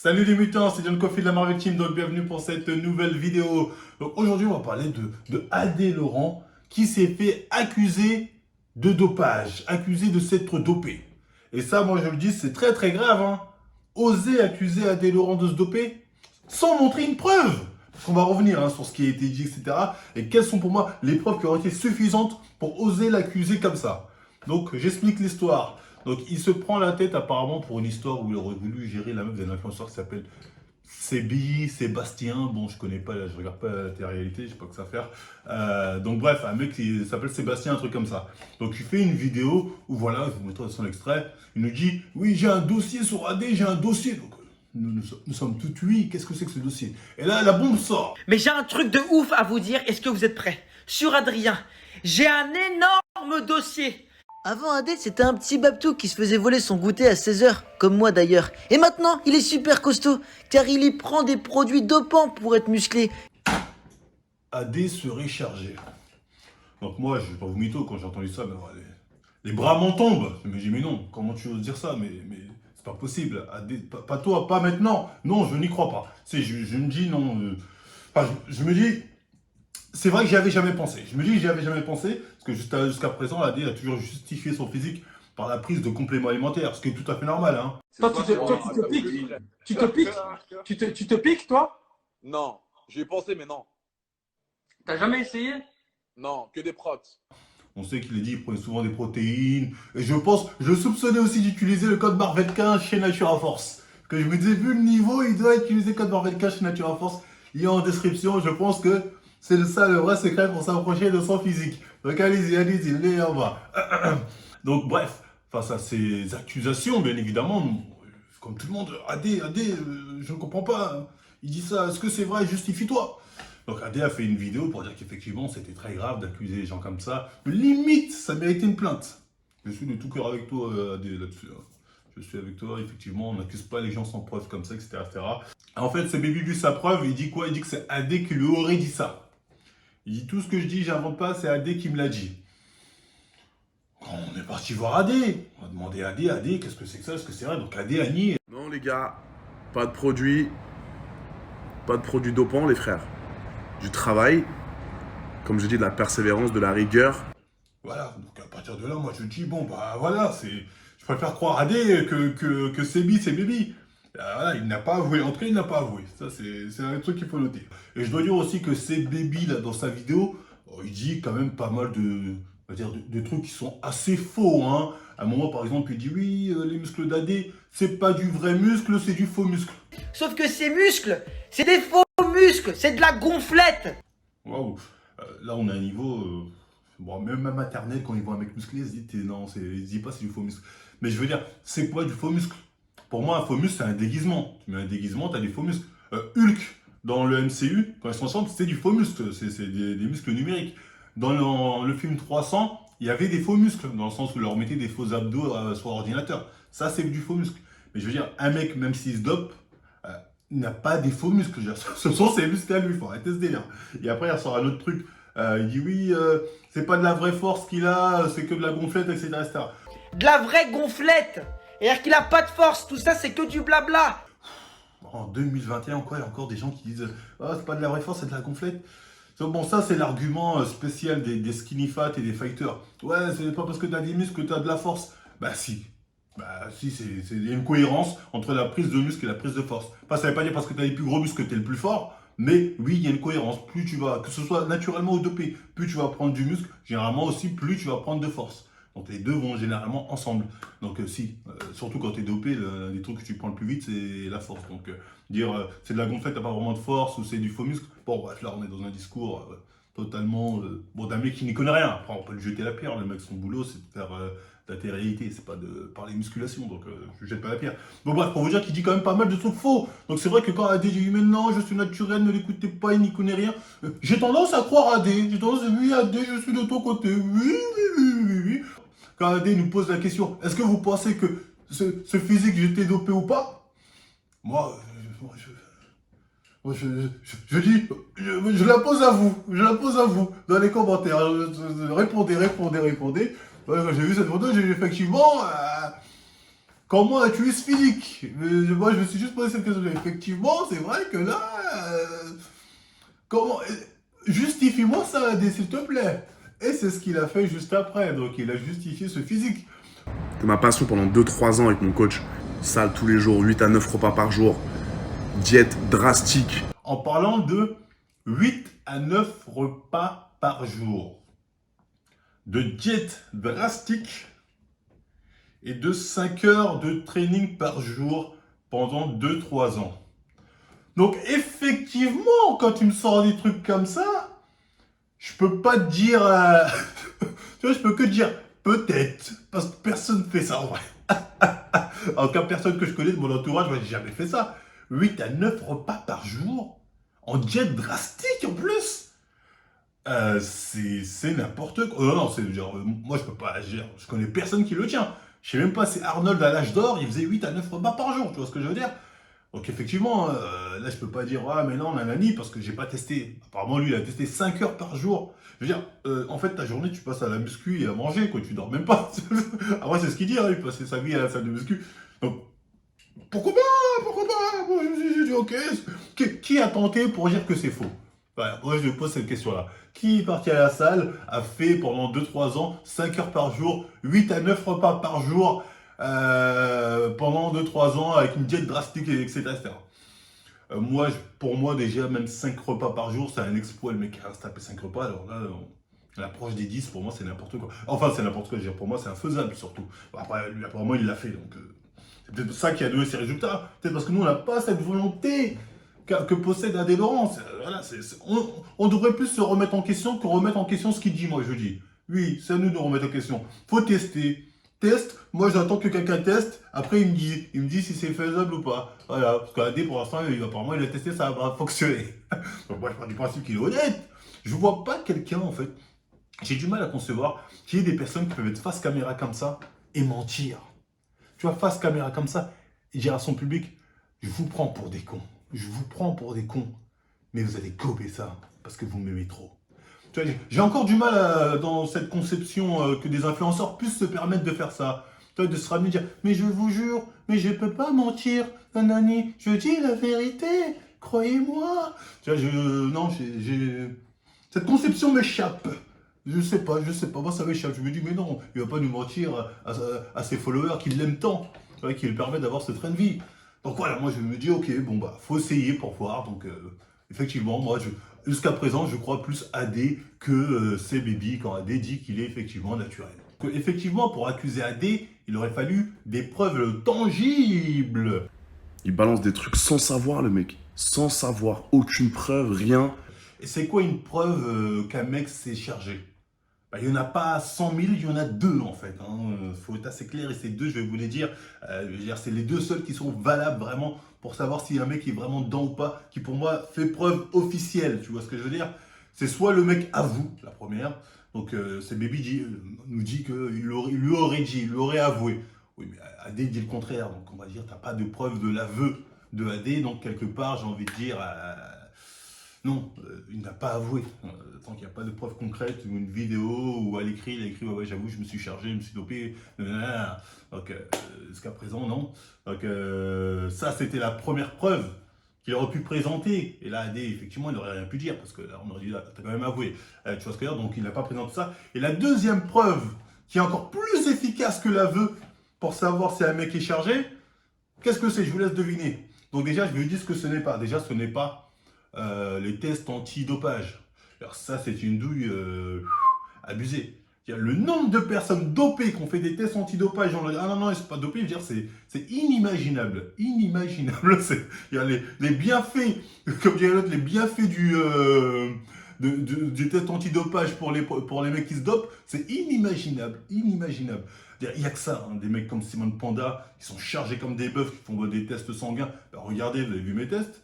Salut les mutants, c'est John Coffey de la Marvel Team, donc bienvenue pour cette nouvelle vidéo. Donc aujourd'hui on va parler de Adé Laurent qui s'est fait accuser de dopage, accusé de s'être dopé. Et ça moi je le dis c'est très très grave, hein. Oser accuser Adé Laurent de se doper sans montrer une preuve. Parce qu'on va revenir sur ce qui a été dit, etc. Et quelles sont pour moi les preuves qui auraient été suffisantes pour oser l'accuser comme ça. Donc j'explique l'histoire. Donc il se prend la tête apparemment pour une histoire où il aurait voulu gérer la meuf d'un influenceur qui s'appelle Sébastien. Bon, je connais pas, je regarde pas la télé-réalité, j'ai pas que ça à faire. Donc bref, un mec qui s'appelle Sébastien, un truc comme ça. Donc il fait une vidéo où voilà, je vous mettrai son extrait. Il nous dit, oui j'ai un dossier sur AD, j'ai un dossier. Donc nous sommes tout oui, qu'est-ce que c'est que ce dossier? Et là la bombe sort. Mais j'ai un truc de ouf à vous dire, est-ce que vous êtes prêts? Sur Adrien, j'ai un énorme dossier. Avant Adé, c'était un petit babtou qui se faisait voler son goûter à 16 h, comme moi d'ailleurs. Et maintenant, il est super costaud, car il y prend des produits dopants pour être musclé. AD serait chargé. Donc moi, je vais pas vous mytho quand j'ai entendu ça, mais les bras m'en tombent. Je me dis, mais non, comment tu oses dire ça? Mais c'est pas possible. AD, pas toi, pas maintenant. Non, je n'y crois pas. Je me dis, non. Je me dis, c'est vrai que j'y avais jamais pensé. Je me dis que j'y avais jamais pensé, parce que jusqu'à présent, AD a toujours justifié son physique par la prise de compléments alimentaires, ce qui est tout à fait normal, hein. Toi, tu te piques. Tu te piques. Tu te piques, toi? Non, j'y ai pensé, mais non. T'as jamais essayé? Non, que des protes. On sait qu'il est dit qu'il prenait souvent des protéines. Et je soupçonnais aussi d'utiliser le code Marvel 15 chez Natura Force. Que je me disais, vu le niveau, il doit utiliser le code Marvel 15 chez Natura Force. Il y a en description, je pense que c'est ça le vrai secret pour s'approcher de son physique. Donc allez-y, il est en bas. Donc bref, face à ces accusations, bien évidemment, comme tout le monde, AD, je ne comprends pas. Il dit ça, est-ce que c'est vrai? Justifie-toi. Donc AD a fait une vidéo pour dire qu'effectivement c'était très grave d'accuser les gens comme ça. Limite, ça méritait une plainte. Je suis de tout cœur avec toi, AD, là-dessus. Je suis avec toi, effectivement, on n'accuse pas les gens sans preuve comme ça, etc. En fait, c'est Baby vu sa preuve, il dit quoi? Il dit que c'est AD qui lui aurait dit ça. Il dit tout ce que je dis, j'invente pas, c'est AD qui me l'a dit. Quand on est parti voir AD, on a demandé à AD, qu'est-ce que c'est que ça? Est-ce que c'est vrai? Donc AD a nié. Non les gars, pas de produits dopants les frères. Du travail, comme je dis, de la persévérance, de la rigueur. Voilà, donc à partir de là, moi je dis, bon bah voilà, je préfère croire AD que Sébi, c'est Baby. Voilà, il n'a pas avoué, en tout cas il n'a pas avoué, ça c'est un truc qu'il faut noter. Et je dois dire aussi que c'est Baby, là, dans sa vidéo, il dit quand même pas mal on va dire, de trucs qui sont assez faux, hein. À un moment, par exemple, il dit, oui, les muscles d'AD, c'est pas du vrai muscle, c'est du faux muscle. Sauf que ces muscles, c'est des faux muscles, c'est de la gonflette. Waouh, là on a un niveau... bon, même à maternelle, quand ils voient un mec musclé, ils se disent, non, ils se disent pas c'est du faux muscle. Mais je veux dire, c'est quoi du faux muscle? Pour moi, un faux muscle, c'est un déguisement. Tu mets un déguisement, tu as des faux muscles. Hulk, dans le MCU, quand ils sont ensemble, c'était du faux muscle. C'est des muscles numériques. Dans le film 300, il y avait des faux muscles, dans le sens où ils leur mettaient des faux abdos sur ordinateur. Ça, c'est du faux muscle. Mais je veux dire, un mec, même s'il se dope, il n'a pas des faux muscles. Ce sont ses muscles à lui, il faut arrêter ce délire. Et après, il ressort un autre truc. Il dit oui, c'est pas de la vraie force qu'il a, c'est que de la gonflette, etc. De la vraie gonflette. C'est-à-dire qu'il a pas de force, tout ça c'est que du blabla. En 2021, quoi, il y a encore des gens qui disent ah, c'est pas de la vraie force, c'est de la gonflette. Bon, ça, c'est l'argument spécial des skinny fat et des fighters. Ouais, c'est pas parce que t'as des muscles que t'as de la force. Bah, si. Bah, si, il y a une cohérence entre la prise de muscle et la prise de force. Enfin, ça veut pas dire parce que t'as les plus gros muscles que t'es le plus fort, mais oui, il y a une cohérence. Plus tu vas, que ce soit naturellement ou dopé, plus tu vas prendre du muscle, généralement aussi, plus tu vas prendre de force. Donc les deux vont généralement ensemble. Donc surtout quand tu es dopé, les trucs que tu prends le plus vite, c'est la force. Donc dire c'est de la gonflette, t'as pas vraiment de force, ou c'est du faux muscle. Bon bref, là on est dans un discours totalement bon, d'un mec qui n'y connaît rien. Après on peut lui jeter la pierre, le mec son boulot c'est de faire de la télé-réalité, c'est pas de parler musculation, donc je jette pas la pierre. Bon bref, pour vous dire qu'il dit quand même pas mal de trucs faux. Donc c'est vrai que quand AD dit mais non, je suis naturel, ne l'écoutez pas, il n'y connaît rien. J'ai tendance à croire AD, j'ai tendance à dire oui AD, je suis de ton côté, oui. Quand AD nous pose la question, est-ce que vous pensez que ce physique, j'étais dopé ou pas? Moi, je dis, je la pose à vous, dans les commentaires. Répondez. Ouais, quand j'ai vu cette photo, j'ai vu effectivement, quand moi, tu es physique. Moi, je me suis juste posé cette question. Effectivement, c'est vrai que là, comment, justifie-moi ça, AD, s'il te plaît. Et c'est ce qu'il a fait juste après. Donc, il a justifié ce physique. C'est ma passion pendant 2-3 ans avec mon coach. Salle tous les jours, 8 à 9 repas par jour. Diète drastique. En parlant de 8 à 9 repas par jour, de diète drastique et de 5 heures de training par jour pendant 2-3 ans. Donc effectivement, quand tu me sors des trucs comme ça, je peux pas te dire... tu vois, je peux que te dire peut-être, parce que personne ne fait ça en vrai. En tout cas, personne que je connais de mon entourage, moi j'ai jamais fait ça. 8 à 9 repas par jour, en diète drastique en plus. C'est n'importe quoi. Non, c'est genre, moi je peux pas agir. Je connais personne qui le tient. Je sais même pas si Arnold à l'âge d'or, il faisait 8 à 9 repas par jour. Tu vois ce que je veux dire? Donc effectivement, là je peux pas dire ah mais non nanani parce que j'ai pas testé. Apparemment lui il a testé 5 heures par jour. Je veux dire, en fait ta journée tu passes à la muscu et à manger quoi, tu dors même pas. Après c'est ce qu'il dit, hein, il passait sa vie à la salle de muscu. Donc pourquoi pas? Bon, je dis ok. Qui a tenté pour dire que c'est faux? Voilà, moi je pose cette question-là. Qui est parti à la salle, a fait pendant 2-3 ans 5 heures par jour, 8 à 9 repas par jour pendant 2-3 ans avec une diète drastique, etc. Moi, pour moi déjà, même 5 repas par jour, c'est un exploit. Le mec a se taper 5 repas, alors là, on approche des 10, pour moi c'est n'importe quoi. Enfin, c'est n'importe quoi, je veux dire, pour moi c'est infaisable surtout. Bon, après, lui, apparemment, il l'a fait, donc c'est peut-être ça qui a donné ses résultats. Peut-être parce que nous, on n'a pas cette volonté que possède AD Laurent. Voilà, on devrait plus se remettre en question que remettre en question ce qu'il dit, moi je dis. Oui, c'est à nous de remettre en question. Faut tester. Teste, moi j'attends que quelqu'un teste, après il me dit si c'est faisable ou pas. Voilà, parce qu'AD pour l'instant, apparemment il a testé, ça va fonctionner. Donc moi je pars du principe qu'il est honnête. Je vois pas quelqu'un en fait, j'ai du mal à concevoir qu'il y ait des personnes qui peuvent être face caméra comme ça et mentir. Tu vois, face caméra comme ça, et dire à son public, je vous prends pour des cons. Je vous prends pour des cons, mais vous allez gober ça, parce que vous m'aimez trop. Tu vois, j'ai encore du mal dans cette conception que des influenceurs puissent se permettre de faire ça. Tu vois, de se ramener et dire, mais je vous jure, mais je peux pas mentir, nanani, je dis la vérité, croyez-moi. Tu vois, non, cette conception m'échappe. Je sais pas, moi ça m'échappe. Je me dis, mais non, il va pas nous mentir à ses followers qui l'aiment tant, tu vois, qui lui permettent d'avoir ce train de vie. Donc voilà, moi je me dis, ok, bon bah, faut essayer pour voir. Donc effectivement, moi, jusqu'à présent, je crois plus AD que c'est Baby quand AD dit qu'il est effectivement naturel. Donc, effectivement, pour accuser AD, il aurait fallu des preuves tangibles. Il balance des trucs sans savoir, le mec. Sans savoir, aucune preuve, rien. Et c'est quoi une preuve qu'un mec s'est chargé? Bah, il n'y en a pas 100 000, il y en a 2 en fait. Faut être assez clair et ces 2, je vais vous les dire. C'est les 2 seuls qui sont valables vraiment pour savoir si un mec est vraiment dedans ou pas, qui pour moi fait preuve officielle. Tu vois ce que je veux dire? C'est soit le mec avoue, la première. Donc c'est Baby nous dit qu'il lui aurait avoué. Oui, mais AD dit le contraire. Donc on va dire, tu n'as pas de preuve de l'aveu de AD. Donc quelque part, j'ai envie de dire... non, il n'a pas avoué. Tant qu'il n'y a pas de preuve concrète, ou une vidéo, ou à l'écrit, il a écrit ouais, j'avoue, je me suis chargé, je me suis dopé. Donc, jusqu'à présent, non. Donc, ça, c'était la première preuve qu'il aurait pu présenter. Et là, AD, effectivement, il n'aurait rien pu dire, parce que là, on aurait dit, là, t'as quand même avoué. Tu vois ce que je veux dire? Donc, il n'a pas présenté ça. Et la deuxième preuve, qui est encore plus efficace que l'aveu, pour savoir si un mec est chargé, qu'est-ce que c'est? Je vous laisse deviner. Donc, déjà, je vous dis ce que ce n'est pas. Déjà, ce n'est pas les tests antidopage. Alors ça, c'est une douille abusée. Le nombre de personnes dopées qui ont fait des tests antidopage, on leur dit, ah non, c'est pas dopé, je veux dire, c'est inimaginable. Inimaginable. Il y a les bienfaits, comme dirait l'autre, les bienfaits du test antidopage pour les mecs qui se dopent, c'est inimaginable. Inimaginable. Il n'y a que ça, hein, des mecs comme Simon Panda, qui sont chargés comme des bœufs, qui font des tests sanguins. Ben, regardez, vous avez vu mes tests?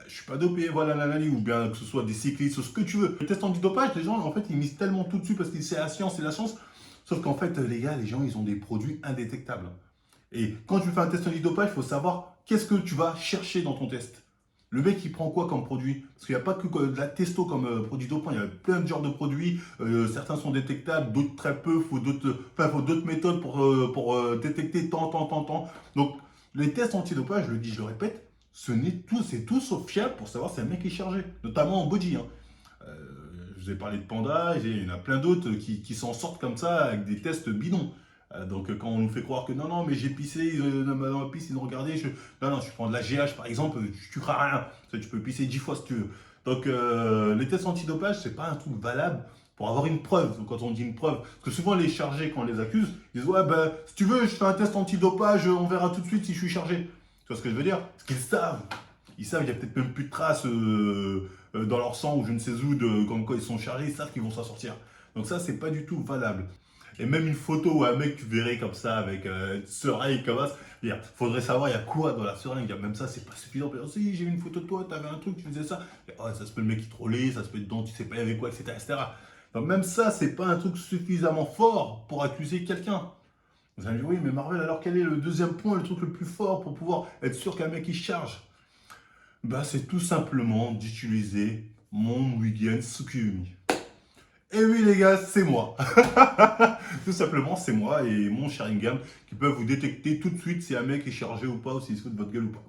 Je suis pas dopé, voilà, nanani, ou bien que ce soit des cyclistes, ou ce que tu veux. Le test antidopage, les gens, en fait, ils misent tellement tout dessus parce que c'est la science, Sauf qu'en fait, les gars, les gens, ils ont des produits indétectables. Et quand tu fais un test antidopage, il faut savoir qu'est-ce que tu vas chercher dans ton test. Le mec, il prend quoi comme produit? Parce qu'il n'y a pas que de la testo comme produit dopant, il y a plein de genres de produits. Certains sont détectables, d'autres très peu. Faut d'autres méthodes pour détecter tant. Donc, les tests antidopage, je le dis, je le répète, c'est tout sauf fiable pour savoir si un mec est chargé, notamment en body. Hein. Je vous ai parlé de Panda, il y en a plein d'autres qui s'en sortent comme ça avec des tests bidons. Donc quand on nous fait croire que non, mais j'ai pissé, dans ma pisse, ils ont regardé, non, je prends de la GH par exemple, tu crains rien, tu peux pisser 10 fois si tu veux. Donc les tests antidopage, c'est pas un truc valable pour avoir une preuve. Donc quand on dit une preuve, parce que souvent les chargés, quand on les accuse, ils disent ouais, ben si tu veux, je fais un test antidopage, on verra tout de suite si je suis chargé. Tu vois ce que je veux dire? Parce qu'ils savent. Ils savent, il n'y a peut-être même plus de traces dans leur sang ou je ne sais où, comme quoi ils sont chargés, ils savent qu'ils vont s'en sortir. Donc ça, c'est pas du tout valable. Et même une photo où un mec, tu verrais comme ça, avec une seringue comme ça, il faudrait savoir, il y a quoi dans la seringue. Même ça, c'est pas suffisant. Si j'ai vu une photo de toi, tu avais un truc, tu faisais ça. Et, oh, ça se peut le mec qui trollait, ça se peut dedans, tu sais pas avec quoi, etc. Donc même ça, c'est pas un truc suffisamment fort pour accuser quelqu'un. Vous allez me dire, oui, mais Marvel, alors quel est le deuxième point, le truc le plus fort pour pouvoir être sûr qu'un mec il charge? Bah, c'est tout simplement d'utiliser mon Mugen Tsukuyomi. Et oui les gars, c'est moi. Tout simplement, c'est moi et mon Sharingan qui peuvent vous détecter tout de suite si un mec est chargé ou pas, ou s'il se fout de votre gueule ou pas.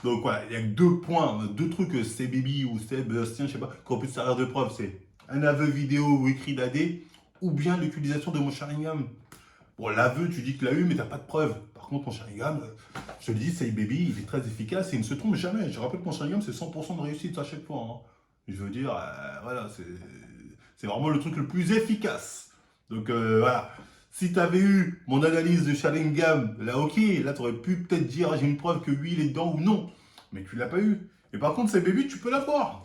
Donc voilà, il y a que deux points, deux trucs, c'est Baby ou c'est Bastien, je sais pas, qu'on peut servir de preuve. C'est un aveu vidéo ou écrit d'AD, ou bien l'utilisation de mon Sharingan. Bon, l'aveu, tu dis que tu l'as eu, mais tu n'as pas de preuve. Par contre, mon Sharingan, je te le dis, c'est Baby, il est très efficace et il ne se trompe jamais. Je rappelle que mon Sharingan, c'est 100% de réussite à chaque fois. Hein. Je veux dire, voilà, c'est vraiment le truc le plus efficace. Donc voilà, si tu avais eu mon analyse de Sharingan, là ok, là tu aurais pu peut-être dire j'ai une preuve que oui il est dedans ou non. Mais tu l'as pas eu. Et par contre, c'est Baby, tu peux l'avoir.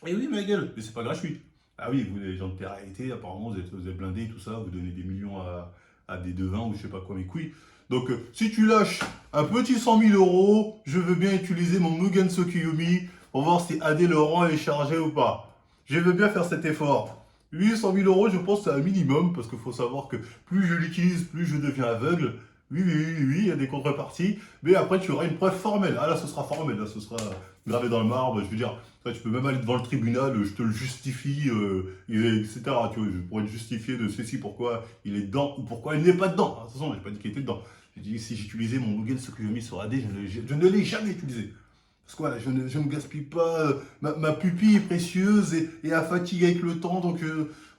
Et oui, ma gueule, mais c'est pas gratuit. Ah oui, vous les gens de télé-réalité, apparemment vous êtes blindés, tout ça, vous donnez des millions à des devins ou je sais pas quoi, mes couilles. Donc si tu lâches un petit 100 000 €, je veux bien utiliser mon Mugen Tsukuyomi pour voir si AD Laurent est chargé ou pas. Je veux bien faire cet effort. 800 000 €, je pense que c'est un minimum, parce qu'il faut savoir que plus je l'utilise, plus je deviens aveugle. Oui, il y a des contreparties, mais après tu auras une preuve formelle. Ah là, ce sera formel, là, ce sera gravé dans le marbre. Je veux dire, là, tu peux même aller devant le tribunal, je te le justifie, etc. Tu vois, je pourrais te justifier de ceci, pourquoi il est dedans ou pourquoi il n'est pas dedans. De toute façon, je n'ai pas dit qu'il était dedans. J'ai dit si j'utilisais mon Mugen Tsukuyomi sur AD, je ne l'ai jamais utilisé. Parce que voilà, je ne gaspille pas ma pupille précieuse et à fatigue avec le temps. Donc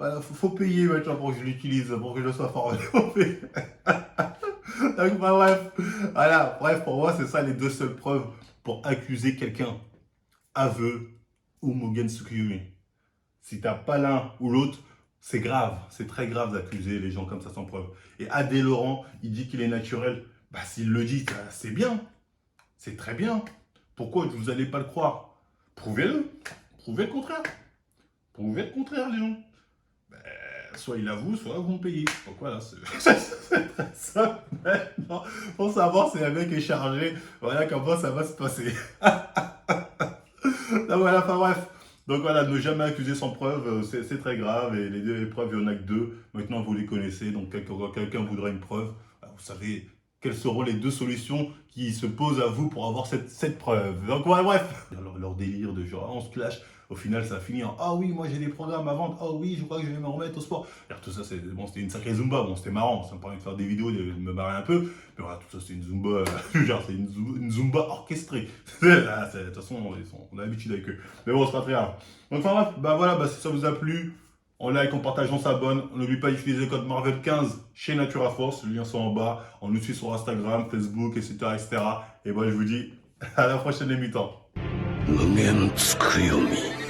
voilà, faut payer maintenant pour que je l'utilise, pour que je sois formé. Donc bah, bref, pour moi, c'est ça les deux seules preuves pour accuser quelqu'un. Aveu ou Mugen Tsukuyomi. Si t'as pas l'un ou l'autre, c'est grave, c'est très grave d'accuser les gens comme ça sans preuve. Et AD Laurent, il dit qu'il est naturel. Bah s'il le dit, c'est bien, c'est très bien. Pourquoi vous n'allez pas le croire? Prouvez-le. Prouvez le contraire. Prouvez le contraire, les gens. Ben, soit il avoue, soit vous me payez. Donc voilà, c'est ça. Maintenant, pour savoir si un mec est chargé, voilà comment ça va se passer. Donc voilà, enfin bref. Donc voilà, ne jamais accuser sans preuve, c'est très grave. Et les deux preuves, il n'y en a que deux. Maintenant, vous les connaissez. Donc quelqu'un voudra une preuve. Vous savez quelles seront les deux solutions qui se posent à vous pour avoir cette preuve. Donc ouais, bref, leur délire de genre on se clash, au final ça finit en ah oui moi j'ai des programmes à vendre, ah oui je crois que je vais me remettre au sport. Alors, tout ça c'était une sacrée zumba, bon c'était marrant, ça me permet de faire des vidéos, de me marrer un peu, mais voilà tout ça c'est une zumba, genre c'est une zumba orchestrée. De toute façon on a l'habitude avec eux, mais bon c'est pas très grave. Donc enfin bref, bah voilà, si ça vous a plu, on like, on partage, on s'abonne. On n'oublie pas d'utiliser le code Marvel15 chez Natura Force. Le lien sont en bas. On nous suit sur Instagram, Facebook, etc. Et moi, je vous dis à la prochaine émission. Mugen Tsukuyomi.